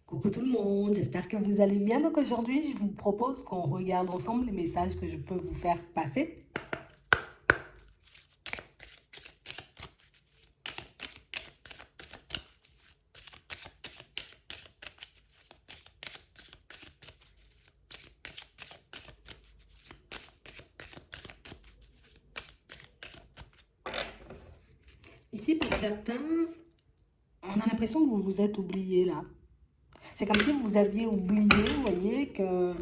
Coucou tout le monde, j'espère que vous allez bien. Donc aujourd'hui, je vous propose qu'on regarde ensemble les messages que je peux vous faire passer. Ici, pour certains, on a l'impression que vous vous êtes oublié là. C'est comme si vous aviez oublié, vous voyez, que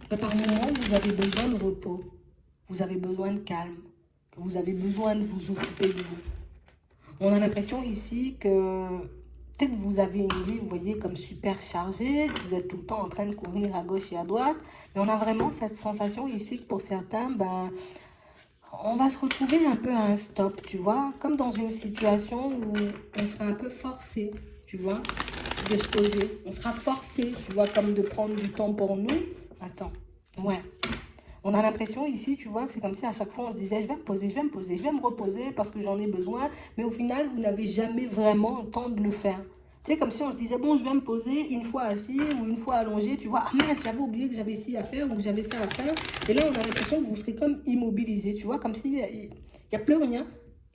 par moment, vous avez besoin de repos, vous avez besoin de calme, que vous avez besoin de vous occuper de vous. On a l'impression ici que peut-être vous avez une vie, vous voyez, comme super chargée, que vous êtes tout le temps en train de courir à gauche et à droite. Mais on a vraiment cette sensation ici que pour certains, on va se retrouver un peu à un stop, tu vois, comme dans une situation où on sera un peu forcé, tu vois, de se poser. On sera forcé, tu vois, comme de prendre du temps pour nous. Attends, ouais. On a l'impression ici, tu vois, que c'est comme si à chaque fois on se disait, je vais me poser, je vais me poser, je vais me reposer parce que j'en ai besoin. Mais au final, vous n'avez jamais vraiment le temps de le faire. C'est comme si on se disait, bon, je vais me poser une fois assis ou une fois allongé, tu vois, ah mince, j'avais oublié que j'avais ci à faire ou que j'avais ça à faire. Et là, on a l'impression que vous serez comme immobilisé, tu vois, comme s'il n'y a plus rien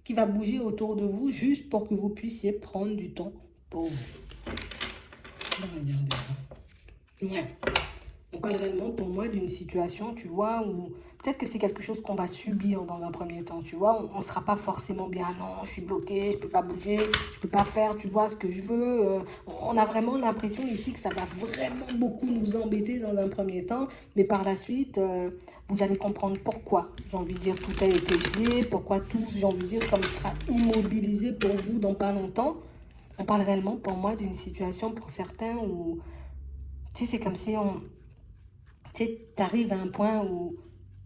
qui va bouger autour de vous juste pour que vous puissiez prendre du temps pour vous. Regardez ça. Ouais. On parle réellement pour moi d'une situation, tu vois, où peut-être que c'est quelque chose qu'on va subir dans un premier temps, tu vois. On ne sera pas forcément bien, non, je suis bloqué, je ne peux pas bouger, je ne peux pas faire, tu vois, ce que je veux. On a vraiment l'impression ici que ça va vraiment beaucoup nous embêter dans un premier temps, mais par la suite, vous allez comprendre pourquoi, j'ai envie de dire, tout a été gelé, pourquoi tout, j'ai envie de dire, comme il sera immobilisé pour vous dans pas longtemps. On parle réellement pour moi d'une situation pour certains où, tu sais, c'est comme si on, tu sais, tu arrives à un point où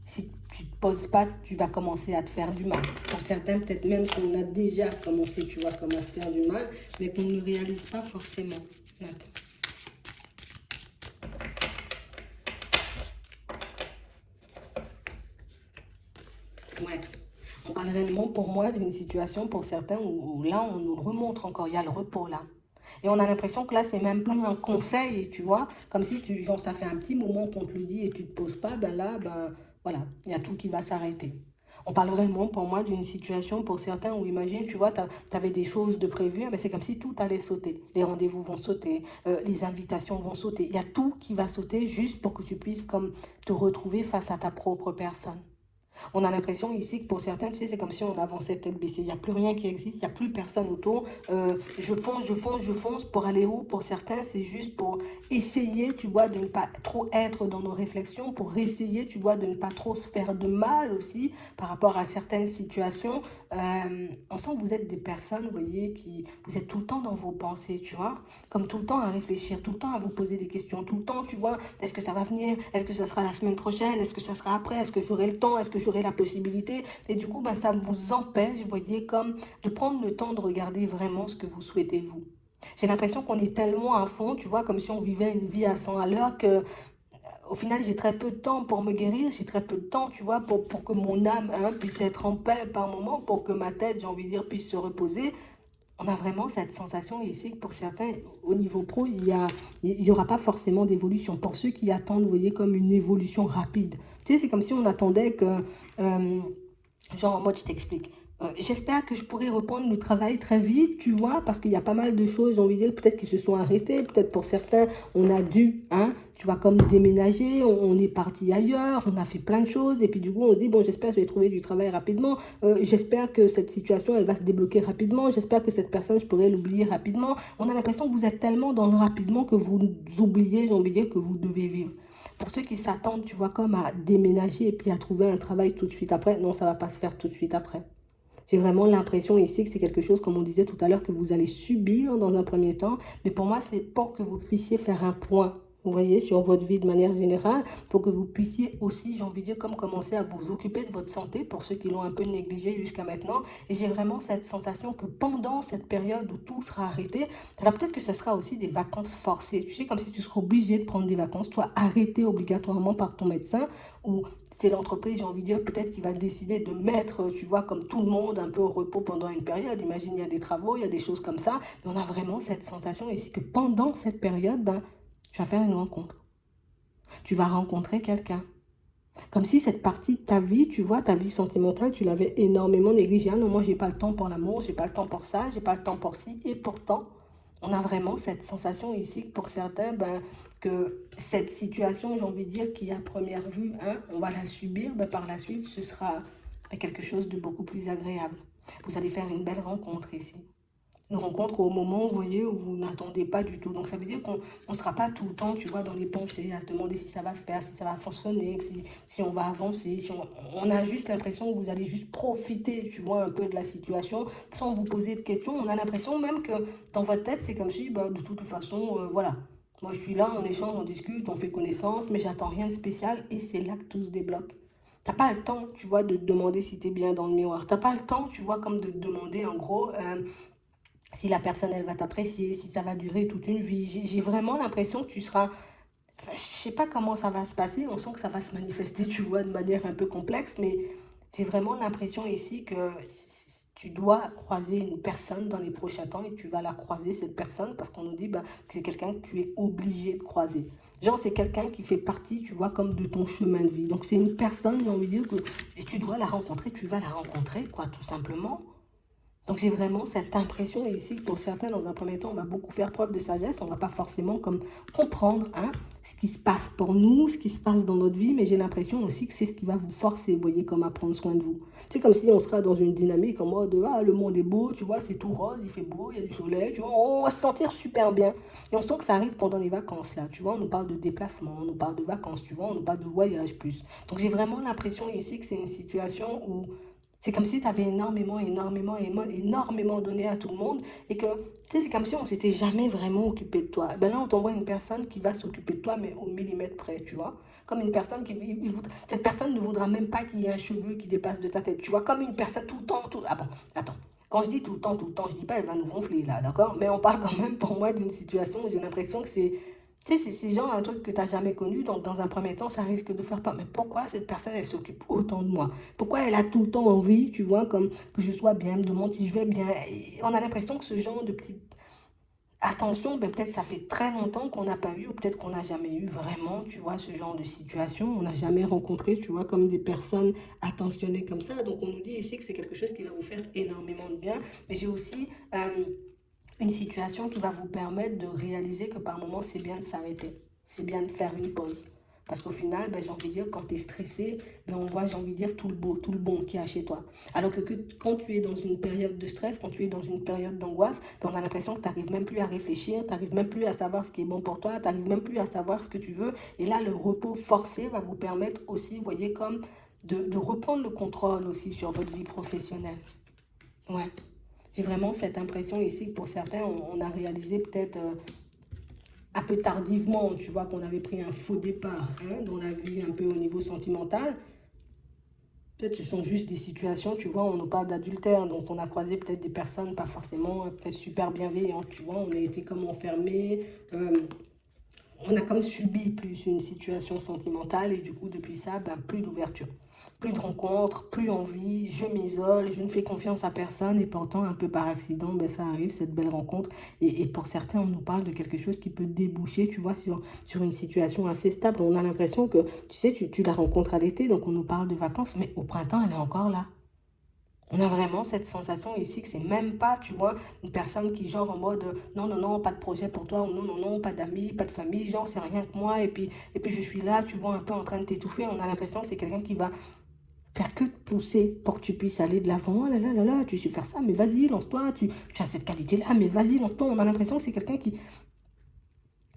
si tu ne te poses pas, tu vas commencer à te faire du mal. Pour certains, peut-être même qu'on a déjà commencé, tu vois, comme à se faire du mal, mais qu'on ne réalise pas forcément. Attends. Ouais. On parle réellement pour moi d'une situation pour certains où là, on nous le remontre encore. Il y a le repos là. Et on a l'impression que là, c'est même plus un conseil, tu vois. Comme si tu, genre, ça fait un petit moment qu'on te le dit et tu ne te poses pas, ben là, ben voilà, il y a tout qui va s'arrêter. On parle vraiment pour moi d'une situation pour certains où imagine, tu vois, tu avais des choses de prévues, mais c'est comme si tout allait sauter. Les rendez-vous vont sauter, les invitations vont sauter. Il y a tout qui va sauter juste pour que tu puisses comme te retrouver face à ta propre personne. On a l'impression ici que pour certains, tu sais, c'est comme si on avançait tête baissée. Il n'y a plus rien qui existe, il n'y a plus personne autour. Je fonce, je fonce, je fonce. Pour aller où? Pour certains, c'est juste pour essayer, tu vois, de ne pas trop être dans nos réflexions, pour essayer, tu vois, de ne pas trop se faire de mal aussi par rapport à certaines situations. On sent que vous êtes des personnes, vous voyez, qui, vous êtes tout le temps dans vos pensées, tu vois, comme tout le temps à réfléchir, tout le temps à vous poser des questions, tout le temps, tu vois, est-ce que ça va venir? Est-ce que ça sera la semaine prochaine? Est-ce que ça sera après? Est-ce que j'aurai le temps? Est-ce que j'aurai la possibilité? Et du coup, bah, ça vous empêche, vous voyez, comme de prendre le temps de regarder vraiment ce que vous souhaitez vous. J'ai l'impression qu'on est tellement à fond, tu vois, comme si on vivait une vie à 100 à l'heure que au final, j'ai très peu de temps pour me guérir, j'ai très peu de temps, tu vois, pour que mon âme hein, puisse être en paix par moment, pour que ma tête, j'ai envie de dire, puisse se reposer. On a vraiment cette sensation ici que pour certains, au niveau pro, il y aura pas forcément d'évolution. Pour ceux qui attendent, vous voyez, comme une évolution rapide. Tu sais, c'est comme si on attendait que, euh, genre, moi, je t'explique. J'espère que je pourrai reprendre le travail très vite, tu vois, parce qu'il y a pas mal de choses, j'ai envie de dire, peut-être qui se sont arrêtées, peut-être pour certains, on a dû, hein, tu vois, comme déménager, on est parti ailleurs, on a fait plein de choses, et puis du coup, on se dit, bon, j'espère que je vais trouver du travail rapidement, j'espère que cette situation, elle va se débloquer rapidement, j'espère que cette personne, je pourrai l'oublier rapidement. On a l'impression que vous êtes tellement dans le rapidement que vous oubliez, j'ai envie de dire, que vous devez vivre. Pour ceux qui s'attendent, tu vois, comme à déménager et puis à trouver un travail tout de suite après, non, ça ne va pas se faire tout de suite après. J'ai vraiment l'impression ici que c'est quelque chose, comme on disait tout à l'heure, que vous allez subir dans un premier temps. Mais pour moi, c'est pour que vous puissiez faire un point. vous voyez, sur votre vie de manière générale, pour que vous puissiez aussi, j'ai envie de dire, comme commencer à vous occuper de votre santé, pour ceux qui l'ont un peu négligé jusqu'à maintenant. Et j'ai vraiment cette sensation que pendant cette période où tout sera arrêté, alors peut-être que ce sera aussi des vacances forcées. Tu sais, comme si tu serais obligé de prendre des vacances, toi, arrêté obligatoirement par ton médecin, ou c'est l'entreprise, j'ai envie de dire, peut-être qui va décider de mettre, tu vois, comme tout le monde, un peu au repos pendant une période. Imagine, il y a des travaux, il y a des choses comme ça. Mais on a vraiment cette sensation ici que pendant cette période, ben, tu vas faire une rencontre. Tu vas rencontrer quelqu'un. Comme si cette partie de ta vie, tu vois, ta vie sentimentale, tu l'avais énormément négligée. Ah non, moi, j'ai pas le temps pour l'amour, j'ai pas le temps pour ça, j'ai pas le temps pour ci. Et pourtant, on a vraiment cette sensation ici que pour certains, ben, que cette situation, j'ai envie de dire, qui à première vue, hein, on va la subir, ben, par la suite, ce sera ben, quelque chose de beaucoup plus agréable. Vous allez faire une belle rencontre ici. Une rencontre au moment, vous voyez, où vous n'attendez pas du tout. Donc, ça veut dire qu'on ne sera pas tout le temps, tu vois, dans les pensées, à se demander si ça va se faire, si ça va fonctionner, si on va avancer. Si on a juste l'impression que vous allez juste profiter, tu vois, un peu de la situation sans vous poser de questions. On a l'impression même que dans votre tête, c'est comme si, bah, de toute façon, voilà. Moi, je suis là, on échange, on discute, on fait connaissance, mais j'attends rien de spécial et c'est là que tout se débloque. T'as pas le temps, tu vois, de te demander si tu es bien dans le miroir. T'as pas le temps, tu vois, comme de te demander, en gros, si la personne, elle va t'apprécier, si ça va durer toute une vie. J'ai vraiment l'impression que tu seras... Enfin, je sais pas comment ça va se passer, on sent que ça va se manifester, tu vois, de manière un peu complexe, mais j'ai vraiment l'impression ici que tu dois croiser une personne dans les prochains temps et tu vas la croiser, cette personne, parce qu'on nous dit bah, que c'est quelqu'un que tu es obligé de croiser. Genre, c'est quelqu'un qui fait partie, tu vois, comme de ton chemin de vie. Donc, c'est une personne, j'ai envie de dire, que et tu dois la rencontrer, tu vas la rencontrer, quoi, tout simplement. Donc j'ai vraiment cette impression ici que pour certains, dans un premier temps, on va beaucoup faire preuve de sagesse. On ne va pas forcément comme comprendre hein, ce qui se passe pour nous, ce qui se passe dans notre vie, mais j'ai l'impression aussi que c'est ce qui va vous forcer, vous voyez, comme à prendre soin de vous. C'est comme si on sera dans une dynamique en mode, ah, le monde est beau, tu vois, c'est tout rose, il fait beau, il y a du soleil, tu vois, on va se sentir super bien. Et on sent que ça arrive pendant les vacances, là, tu vois, on nous parle de déplacement, on nous parle de vacances, tu vois, on nous parle de voyage plus. Donc j'ai vraiment l'impression ici que c'est une situation où c'est comme si tu avais énormément donné à tout le monde et que, tu sais, c'est comme si on s'était jamais vraiment occupé de toi. Ben là, on t'envoie une personne qui va s'occuper de toi, mais au millimètre près, tu vois. Comme une personne cette personne ne voudra même pas qu'il y ait un cheveu qui dépasse de ta tête, tu vois. Comme une personne tout le temps, tout... Ah bon, attends. Quand je dis tout le temps, je dis pas elle va nous gonfler là, d'accord? Mais on parle quand même pour moi d'une situation où j'ai l'impression que c'est tu sais, c'est genre un truc que tu n'as jamais connu, donc dans un premier temps, ça risque de faire peur. Mais pourquoi cette personne, elle s'occupe autant de moi? Pourquoi elle a tout le temps envie, tu vois, comme que je sois bien, me demande si je vais bien. Et on a l'impression que ce genre de petite attention, ben peut-être ça fait très longtemps qu'on n'a pas eu, ou peut-être qu'on n'a jamais eu vraiment, tu vois, ce genre de situation. On n'a jamais rencontré, tu vois, comme des personnes attentionnées comme ça. Donc on nous dit ici que c'est quelque chose qui va vous faire énormément de bien. Mais j'ai aussi une situation qui va vous permettre de réaliser que par moment, c'est bien de s'arrêter. C'est bien de faire une pause. Parce qu'au final, ben, j'ai envie de dire, quand tu es stressé, ben, on voit, j'ai envie de dire, tout le beau, tout le bon qu'il y a chez toi. Alors que quand tu es dans une période de stress, quand tu es dans une période d'angoisse, ben, on a l'impression que tu n'arrives même plus à réfléchir, tu n'arrives même plus à savoir ce qui est bon pour toi, tu n'arrives même plus à savoir ce que tu veux. Et là, le repos forcé va vous permettre aussi, vous voyez, comme de reprendre le contrôle aussi sur votre vie professionnelle. Ouais. J'ai vraiment cette impression ici que pour certains, on a réalisé peut-être un peu tardivement, tu vois, qu'on avait pris un faux départ hein, dans la vie un peu au niveau sentimental. Peut-être ce sont juste des situations, tu vois, on nous parle d'adultère, donc on a croisé peut-être des personnes pas forcément peut-être super bienveillantes, tu vois, on a été comme enfermés, on a comme subi plus une situation sentimentale et du coup depuis ça, ben, plus d'ouverture. Plus de rencontres, plus envie, je m'isole, je ne fais confiance à personne et pourtant un peu par accident, ben, ça arrive, cette belle rencontre. Et pour certains, on nous parle de quelque chose qui peut déboucher, tu vois, sur une situation assez stable. On a l'impression que, tu sais, tu la rencontres à l'été, donc on nous parle de vacances, mais au printemps, elle est encore là. On a vraiment cette sensation ici que c'est même pas, tu vois, une personne qui genre en mode non, non, non, pas de projet pour toi, ou non, non, non, pas d'amis, pas de famille, genre c'est rien que moi, et puis je suis là, tu vois, un peu en train de t'étouffer. On a l'impression que c'est quelqu'un qui va faire que te pousser pour que tu puisses aller de l'avant. Oh là là là là, tu sais faire ça, mais vas-y, lance-toi, tu as cette qualité-là, mais vas-y, lance-toi. On a l'impression que c'est quelqu'un qui,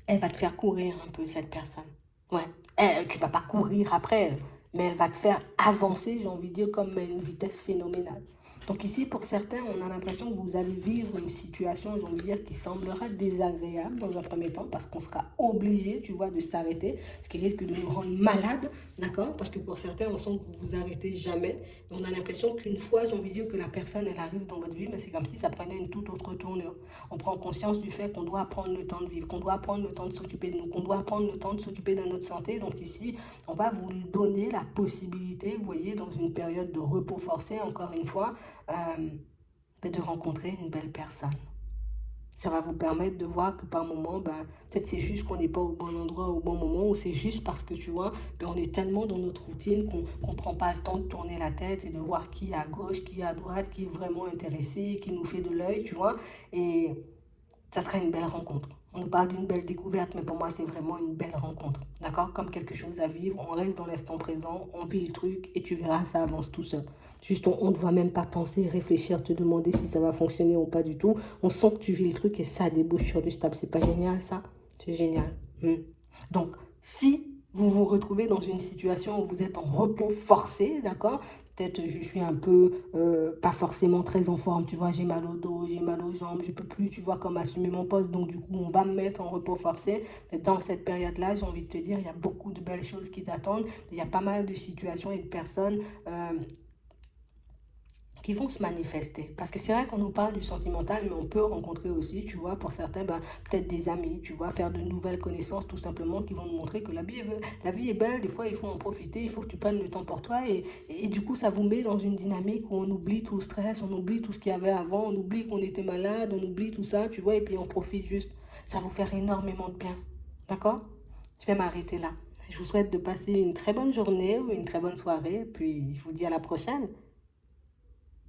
elle va te faire courir un peu, cette personne. Ouais, tu vas pas courir après elle, mais elle va te faire avancer, j'ai envie de dire, comme à une vitesse phénoménale. Donc ici, pour certains, on a l'impression que vous allez vivre une situation, j'ai envie de dire, qui semblera désagréable dans un premier temps, parce qu'on sera obligé, tu vois, de s'arrêter, ce qui risque de nous rendre malades, d'accord? Parce que pour certains, on sent que vous vous arrêtez jamais. Et on a l'impression qu'une fois, j'ai envie de dire, que la personne, elle arrive dans votre vie, mais c'est comme si ça prenait une toute autre tournure. On prend conscience du fait qu'on doit prendre le temps de vivre, qu'on doit prendre le temps de s'occuper de nous, qu'on doit prendre le temps de s'occuper de notre santé. Donc ici, on va vous donner la possibilité, vous voyez, dans une période de repos forcé, encore une fois, de rencontrer une belle personne. Ça va vous permettre de voir que par moment, ben, peut-être c'est juste qu'on n'est pas au bon endroit au bon moment, ou c'est juste parce que tu vois, ben, on est tellement dans notre routine qu'on ne prend pas le temps de tourner la tête et de voir qui est à gauche, qui est à droite, qui est vraiment intéressé, qui nous fait de l'œil, tu vois. Et ça serait une belle rencontre. On nous parle d'une belle découverte, mais pour moi, c'est vraiment une belle rencontre. D'accord? Comme quelque chose à vivre, on reste dans l'instant présent, on vit le truc et tu verras, ça avance tout seul. Juste, on ne doit même pas penser, réfléchir, te demander si ça va fonctionner ou pas du tout. On sent que tu vis le truc et ça débouche sur du stable. C'est pas génial, ça? C'est génial. Donc, si vous vous retrouvez dans une situation où vous êtes en repos forcé, d'accord? Peut-être je suis un peu pas forcément très en forme, tu vois, j'ai mal au dos, j'ai mal aux jambes, je peux plus, tu vois, comme assumer mon poste, donc du coup, on va me mettre en repos forcé. Mais dans cette période-là, j'ai envie de te dire, il y a beaucoup de belles choses qui t'attendent. Il y a pas mal de situations et de personnes qui vont se manifester. Parce que c'est vrai qu'on nous parle du sentimental, mais on peut rencontrer aussi, tu vois, pour certains, ben, peut-être des amis, tu vois, faire de nouvelles connaissances tout simplement qui vont nous montrer que la vie est belle, des fois il faut en profiter, il faut que tu prennes le temps pour toi et du coup ça vous met dans une dynamique où on oublie tout le stress, on oublie tout ce qu'il y avait avant, on oublie qu'on était malade, on oublie tout ça, tu vois, et puis on profite juste. Ça va vous faire énormément de bien. D'accord? Je vais m'arrêter là. Je vous souhaite de passer une très bonne journée ou une très bonne soirée, puis je vous dis à la prochaine.